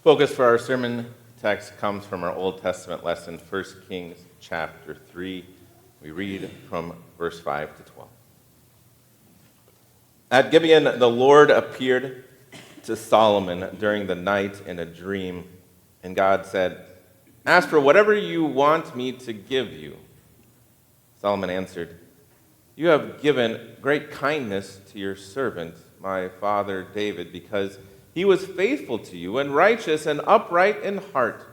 Focus for our sermon text comes from our Old Testament lesson, 1 Kings chapter 3. We read from verse 5 to 12. At Gibeon, the Lord appeared to Solomon during the night in a dream, and God said, "Ask for whatever you want me to give you." Solomon answered, "You have given great kindness to your servant, my father David, because he was faithful to you and righteous and upright in heart.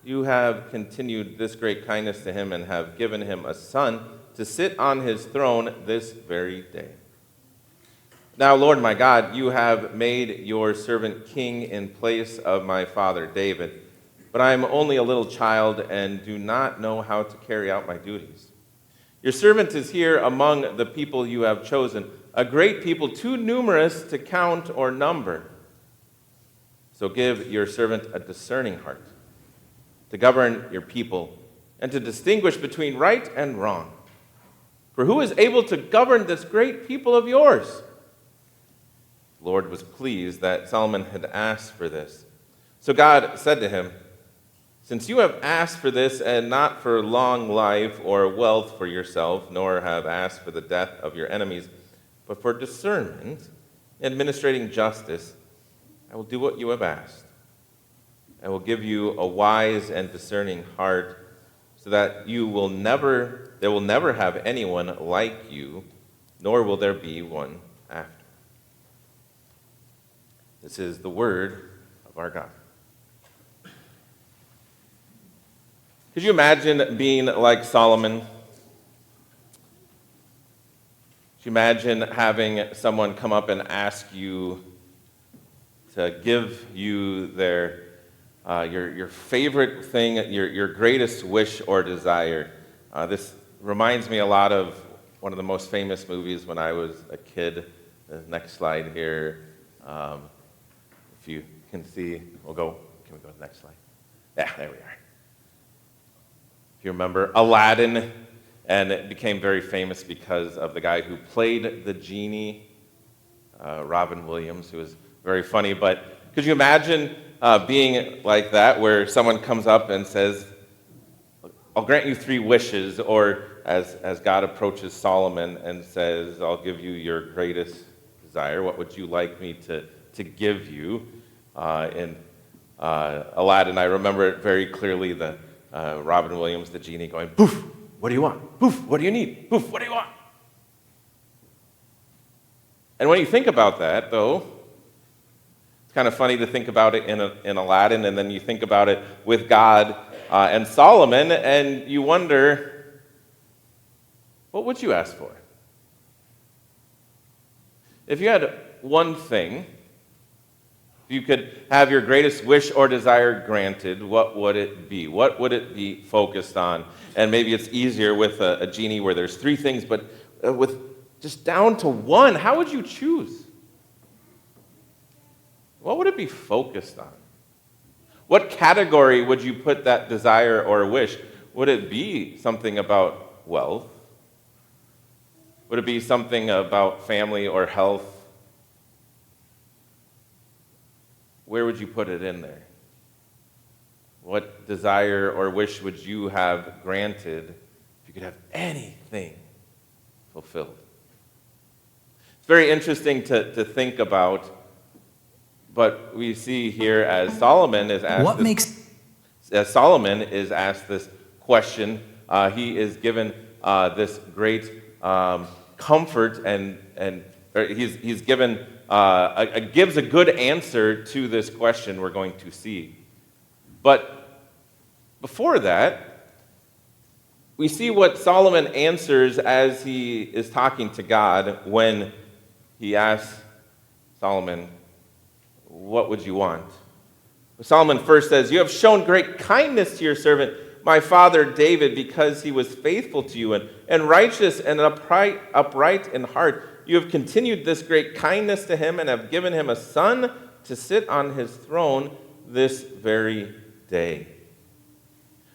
You have continued this great kindness to him and have given him a son to sit on his throne this very day. Now, Lord my God, you have made your servant king in place of my father David, but I am only a little child and do not know how to carry out my duties. Your servant is here among the people you have chosen, a great people too numerous to count or number. So give your servant a discerning heart to govern your people and to distinguish between right and wrong. For who is able to govern this great people of yours?" The Lord was pleased that Solomon had asked for this. So God said to him, "Since you have asked for this and not for long life or wealth for yourself, nor have asked for the death of your enemies, but for discernment, administrating justice, I will do what you have asked. I will give you a wise and discerning heart so that there will never have anyone like you, nor will there be one after." This is the word of our God. Could you imagine being like Solomon? Could you imagine having someone come up and ask you to give you your favorite thing, your greatest wish or desire? This reminds me a lot of one of the most famous movies when I was a kid. The next slide here. If you can see, can we go to the next slide? Yeah, there we are. If you remember, Aladdin, and it became very famous because of the guy who played the genie, Robin Williams, who was very funny. But could you imagine being like that, where someone comes up and says, "I'll grant you 3 wishes," or as God approaches Solomon and says, "I'll give you your greatest desire. What would you like me to give you?" In Aladdin, I remember it very clearly, the Robin Williams, the genie, going, "Poof, what do you want? Poof, what do you need? Poof, what do you want?" And when you think about that, though, it's kind of funny to think about it in Aladdin, and then you think about it with God and Solomon, and you wonder, what would you ask for? If you had one thing, if you could have your greatest wish or desire granted, what would it be? What would it be focused on? And maybe it's easier with a genie where there's 3 things, but with just down to 1, how would you choose? What would it be focused on? What category would you put that desire or wish? Would it be something about wealth? Would it be something about family or health? Where would you put it in there? What desire or wish would you have granted if you could have anything fulfilled? It's very interesting to think about, but we see here as Solomon is asked this question, he is given this great comfort and he's given gives a good answer to this question we're going to see. But before that, we see what Solomon answers as he is talking to God when he asks Solomon, "What would you want?" Solomon first says, "You have shown great kindness to your servant, my father David, because he was faithful to you and righteous and upright in heart. You have continued this great kindness to him and have given him a son to sit on his throne this very day."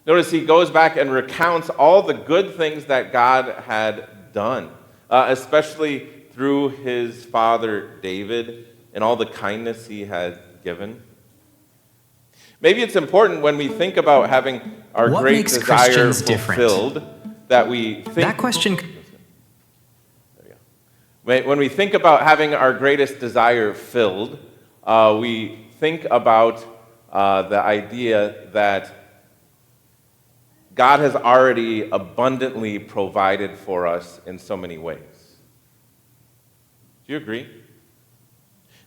Notice he goes back and recounts all the good things that God had done, especially through his father David and all the kindness he had given. Maybe it's important when we think about having our What great makes desire Christians different? fulfilled that we think... That question... When we think about having our greatest desire filled, we think about the idea that God has already abundantly provided for us in so many ways. Do you agree?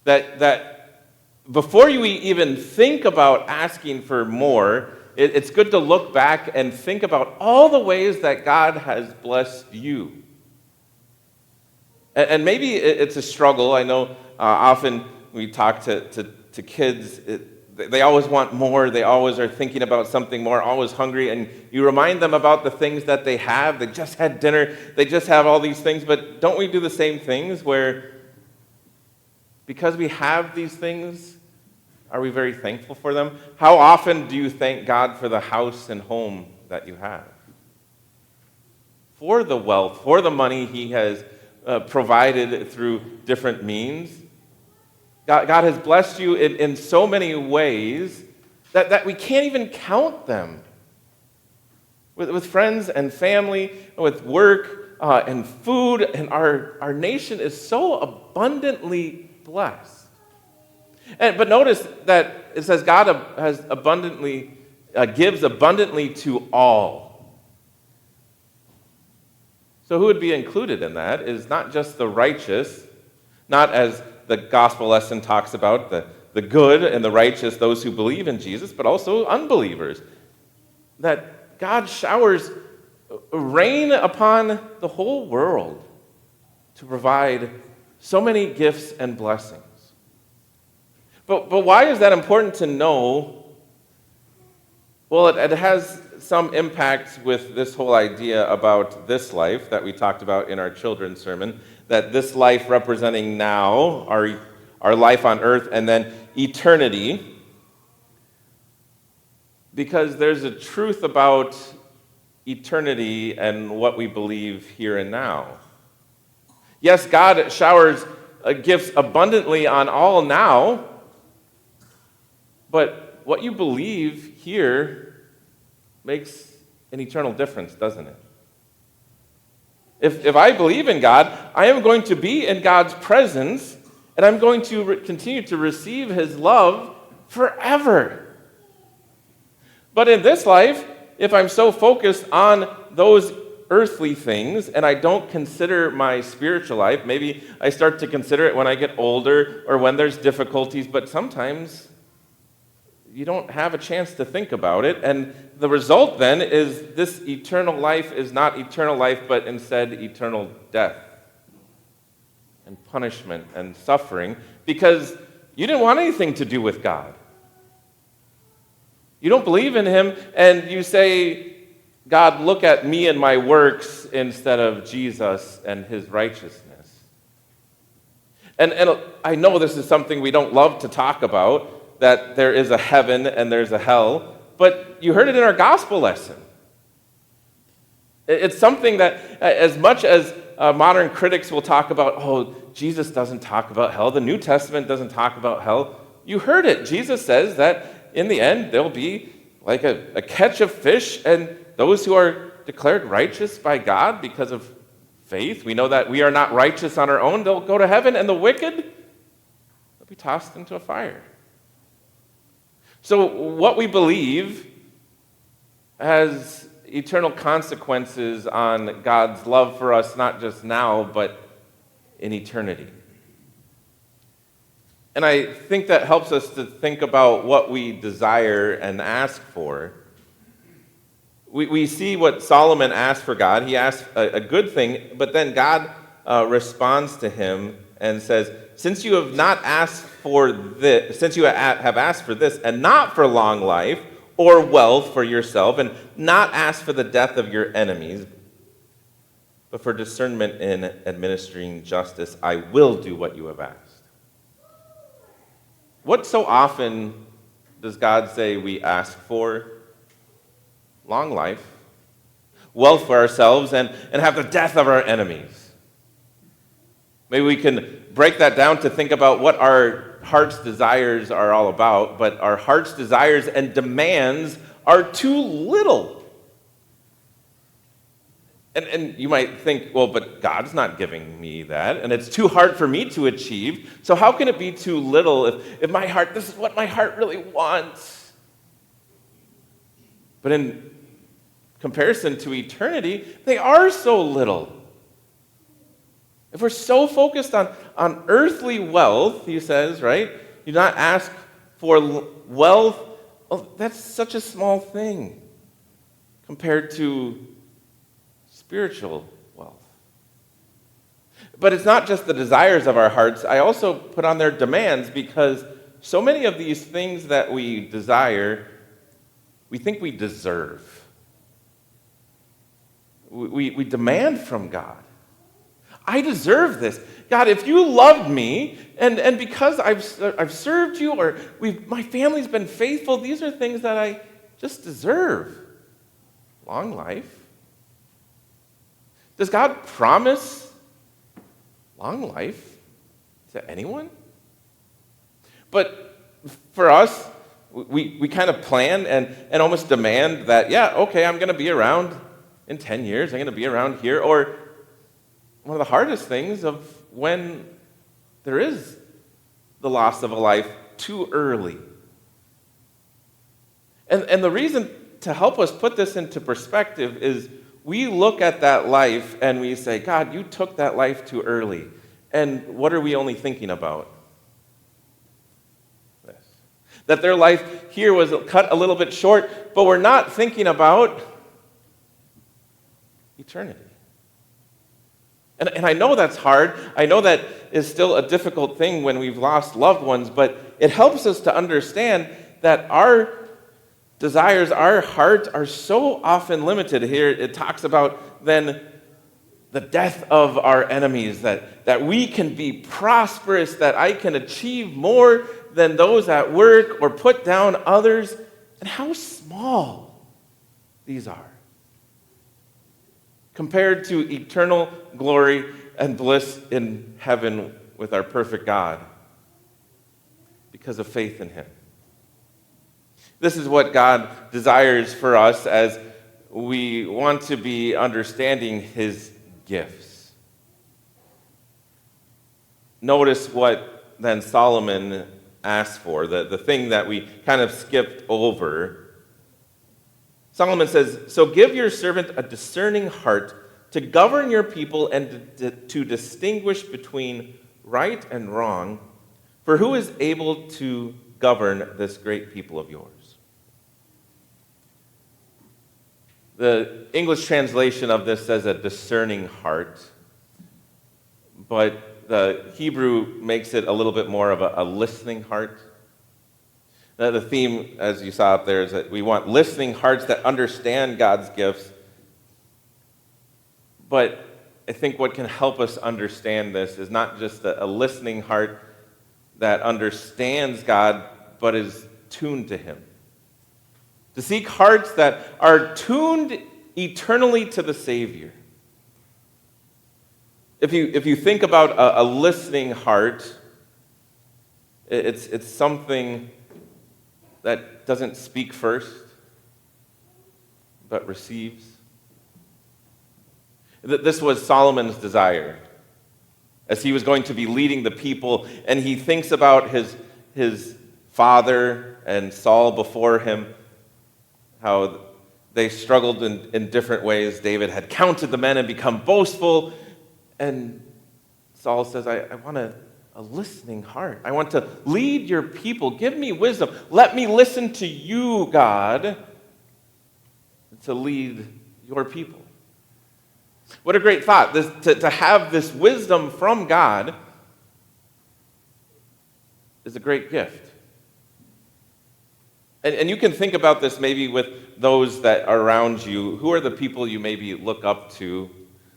That before you even think about asking for more, it's good to look back and think about all the ways that God has blessed you. And maybe it's a struggle. I know often we talk to kids, they always want more. They always are thinking about something more, always hungry. And you remind them about the things that they have. They just had dinner. They just have all these things. But don't we do the same things where because we have these things, are we very thankful for them? How often do you thank God for the house and home that you have? For the wealth, for the money He has provided through different means. God has blessed you in so many ways that we can't even count them. With friends and family, with work and food, and our nation is so abundantly blessed. But notice that it says God has abundantly gives abundantly to all. So who would be included in that is not just the righteous, not as the gospel lesson talks about, the good and the righteous, those who believe in Jesus, but also unbelievers. That God showers rain upon the whole world to provide so many gifts and blessings. But why is that important to know? Well, it has some impact with this whole idea about this life that we talked about in our children's sermon, that this life representing now, our life on earth, and then eternity, because there's a truth about eternity and what we believe here and now. Yes, God showers gifts abundantly on all now, but what you believe here makes an eternal difference, doesn't it? If I believe in God, I am going to be in God's presence, and I'm going to continue to receive His love forever. But in this life, if I'm so focused on those earthly things and I don't consider my spiritual life, maybe I start to consider it when I get older or when there's difficulties, but sometimes you don't have a chance to think about it, and the result then is this eternal life is not eternal life, but instead eternal death and punishment and suffering, because you didn't want anything to do with God. You don't believe in Him, and you say, God, look at me and my works instead of Jesus and His righteousness. And I know this is something we don't love to talk about, that there is a heaven and there's a hell, but you heard it in our gospel lesson. It's something that, as much as modern critics will talk about, oh, Jesus doesn't talk about hell, the New Testament doesn't talk about hell, you heard it. Jesus says that in the end there'll be like a catch of fish, and those who are declared righteous by God because of faith, we know that we are not righteous on our own, they'll go to heaven, and the wicked, they'll be tossed into a fire. So what we believe has eternal consequences on God's love for us, not just now, but in eternity. And I think that helps us to think about what we desire and ask for. We see what Solomon asked for God. He asked a good thing, but then God responds to him and says, since you have not asked for this, since you have asked for this, and not for long life or wealth for yourself, and not asked for the death of your enemies, but for discernment in administering justice, I will do what you have asked. What so often does God say we ask for? Long life, wealth for ourselves, and have the death of our enemies. Maybe we can break that down to think about what our heart's desires are all about, but our heart's desires and demands are too little. And you might think, well, but God's not giving me that, and it's too hard for me to achieve, so how can it be too little if my heart, this is what my heart really wants? But in comparison to eternity, they are so little. If we're so focused on earthly wealth, he says, right? Do not ask for wealth. Oh, that's such a small thing compared to spiritual wealth. But it's not just the desires of our hearts. I also put on their demands, because so many of these things that we desire, we think we deserve. We demand from God. I deserve this. God, if you loved me, and because I've served you, or my family's been faithful, these are things that I just deserve. Long life. Does God promise long life to anyone? But for us, we kind of plan and almost demand that, yeah, okay, I'm going to be around in 10 years. I'm going to be around here. Or one of the hardest things of when there is the loss of a life too early. And the reason to help us put this into perspective is we look at that life and we say, God, you took that life too early. And what are we only thinking about? This. That their life here was cut a little bit short, but we're not thinking about eternity. And I know that's hard. I know that is still a difficult thing when we've lost loved ones, but it helps us to understand that our desires, our hearts are so often limited. Here it talks about then the death of our enemies, that we can be prosperous, that I can achieve more than those at work or put down others, and how small these are compared to eternal glory and bliss in heaven with our perfect God because of faith in him. This is what God desires for us as we want to be understanding his gifts. Notice what then Solomon asked for, the thing that we kind of skipped over. Solomon says, so give your servant a discerning heart to govern your people and to distinguish between right and wrong, for who is able to govern this great people of yours? The English translation of this says a discerning heart, but the Hebrew makes it a little bit more of a listening heart. The theme, as you saw up there, is that we want listening hearts that understand God's gifts. But I think what can help us understand this is not just a listening heart that understands God, but is tuned to him. To seek hearts that are tuned eternally to the Savior. If you think about a listening heart, it's something that doesn't speak first, but receives. This was Solomon's desire as he was going to be leading the people, and he thinks about his father and Saul before him, how they struggled in different ways. David had counted the men and become boastful, and Saul says, I want a listening heart. I want to lead your people. Give me wisdom. Let me listen to you, God, to lead your people. What a great thought, to have this wisdom from God is a great gift. And you can think about this maybe with those that are around you. Who are the people you maybe look up to?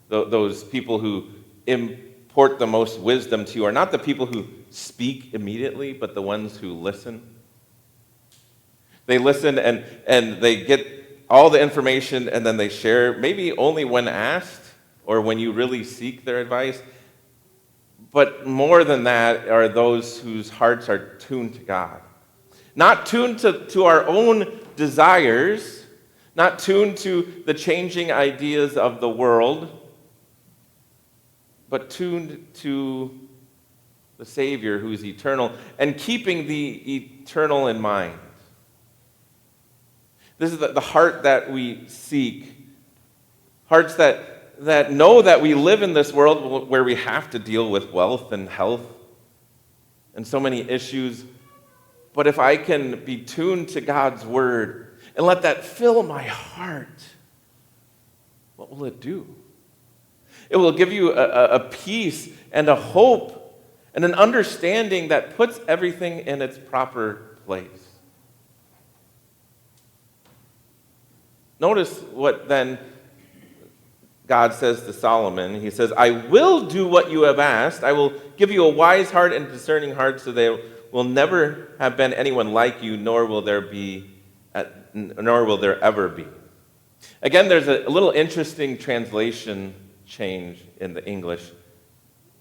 Those people who import the most wisdom to you are not the people who speak immediately, but the ones who listen. They listen and they get all the information and then they share, maybe only when asked or when you really seek their advice. But more than that are those whose hearts are tuned to God. Not tuned to our own desires, not tuned to the changing ideas of the world, but tuned to the Savior who is eternal, and keeping the eternal in mind. This is the heart that we seek. Hearts that know that we live in this world where we have to deal with wealth and health and so many issues. But if I can be tuned to God's word and let that fill my heart, what will it do? It will give you a peace and a hope and an understanding that puts everything in its proper place. Notice what then God says to Solomon. He says, I will do what you have asked. I will give you a wise heart and discerning heart, so there will never have been anyone like you, nor will there ever be. Again, there's a little interesting translation change in the English.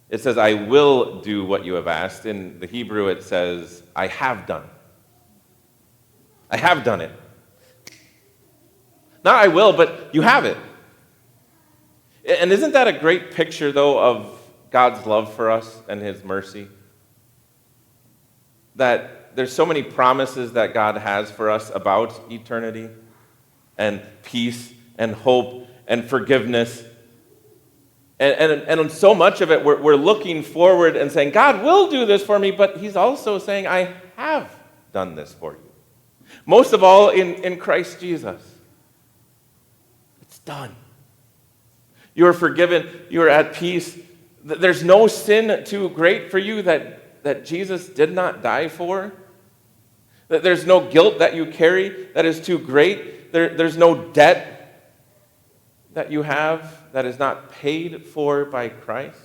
It says, I will do what you have asked. In the Hebrew, it says, I have done. I have done it. Not I will, but you have it. And isn't that a great picture, though, of God's love for us and his mercy? That there's so many promises that God has for us about eternity and peace and hope and forgiveness. And so much of it, we're looking forward and saying, God will do this for me, but he's also saying, I have done this for you. Most of all in Christ Jesus. It's done. You are forgiven. You are at peace. There's no sin too great for you that Jesus did not die for. That there's no guilt that you carry that is too great. There's no debt that you have that is not paid for by Christ.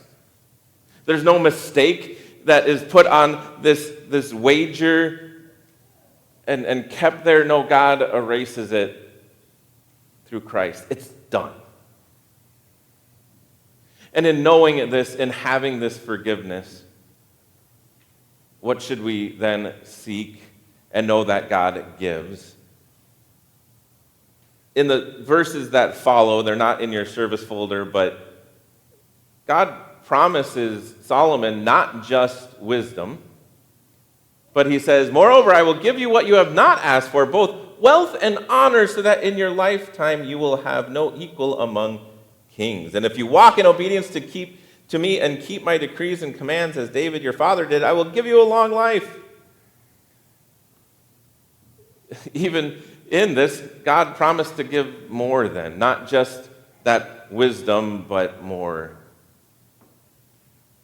There's no mistake that is put on this wager and kept there. No, God erases it through Christ. It's done. And in knowing this, in having this forgiveness, what should we then seek and know that God gives? In the verses that follow, they're not in your service folder, but God promises Solomon not just wisdom, but he says, moreover, I will give you what you have not asked for, both wealth and honor, so that in your lifetime you will have no equal among kings. And if you walk in obedience to me and keep my decrees and commands as David your father did, I will give you a long life. Even in this, God promised to give more than, not just that wisdom, but more.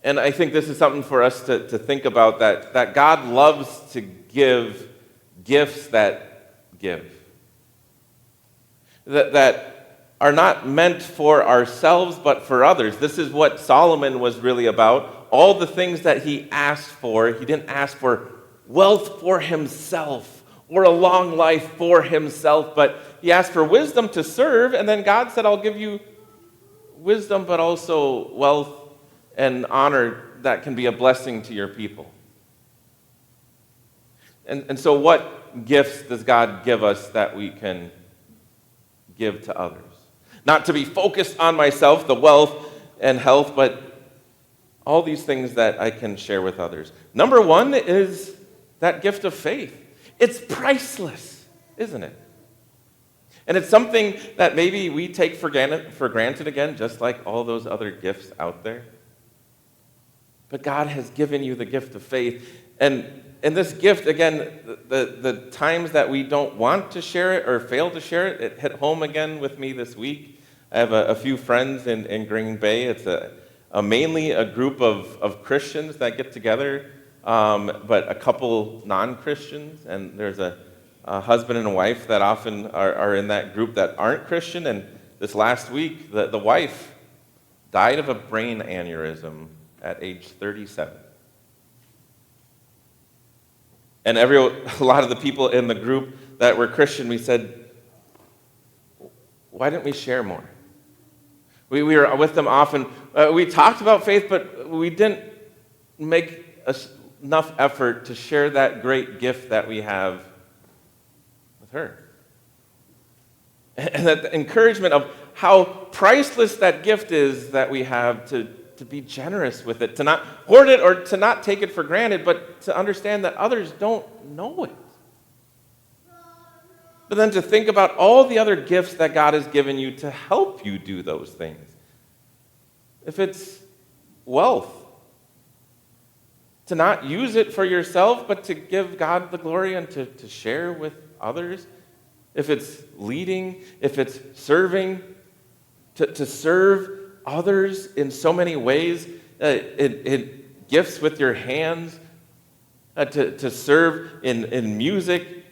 And I think this is something for us to think about, that God loves to give gifts that give. That are not meant for ourselves, but for others. This is what Solomon was really about. All the things that he asked for, he didn't ask for wealth for himself or a long life for himself, but he asked for wisdom to serve, and then God said, I'll give you wisdom, but also wealth and honor that can be a blessing to your people. And so what gifts does God give us that we can give to others? Not to be focused on myself, the wealth and health, but all these things that I can share with others. Number one is that gift of faith. It's priceless, isn't it? And it's something that maybe we take for granted again, just like all those other gifts out there. But God has given you the gift of faith. And this gift, again, the times that we don't want to share it or fail to share it, it hit home again with me this week. I have a few friends in Green Bay. It's mainly a group of Christians that get together, but a couple non-Christians. And there's a husband and a wife that often are in that group that aren't Christian. And this last week, the wife died of a brain aneurysm at age 37. And a lot of the people in the group that were Christian, we said, why didn't we share more? We were with them often. We talked about faith, but we didn't make enough effort to share that great gift that we have with her. And that the encouragement of how priceless that gift is that we have to be generous with it, to not hoard it or to not take it for granted, but to understand that others don't know it. But then to think about all the other gifts that God has given you to help you do those things. If it's wealth, to not use it for yourself, but to give God the glory and to share with others. If it's leading, if it's serving, to serve others in so many ways, in gifts with your hands, to serve in music,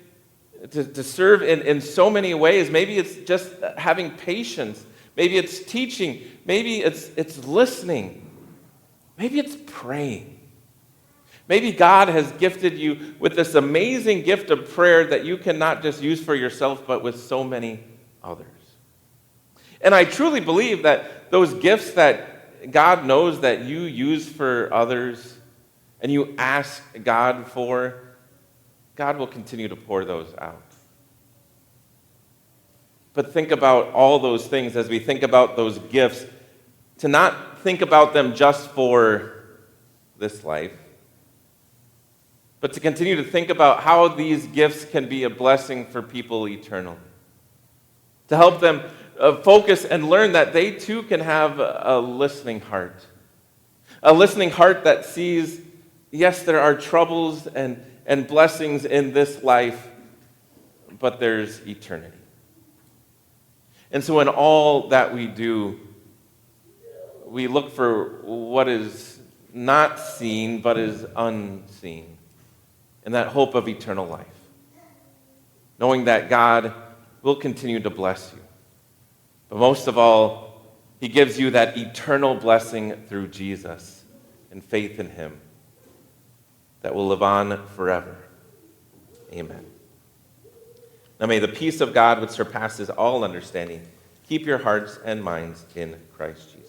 to serve in so many ways. Maybe it's just having patience. Maybe it's teaching. Maybe it's listening. Maybe it's praying. Maybe God has gifted you with this amazing gift of prayer that you can not just use for yourself, but with so many others. And I truly believe that those gifts that God knows that you use for others and you ask God for, God will continue to pour those out. But think about all those things as we think about those gifts, to not think about them just for this life, but to continue to think about how these gifts can be a blessing for people eternally. To help them focus and learn that they too can have a listening heart. A listening heart that sees, yes, there are troubles and blessings in this life, but there's eternity. And so in all that we do, we look for what is not seen, but is unseen. And that hope of eternal life. Knowing that God will continue to bless you. But most of all, he gives you that eternal blessing through Jesus and faith in him that will live on forever. Amen. Now may the peace of God, which surpasses all understanding, keep your hearts and minds in Christ Jesus.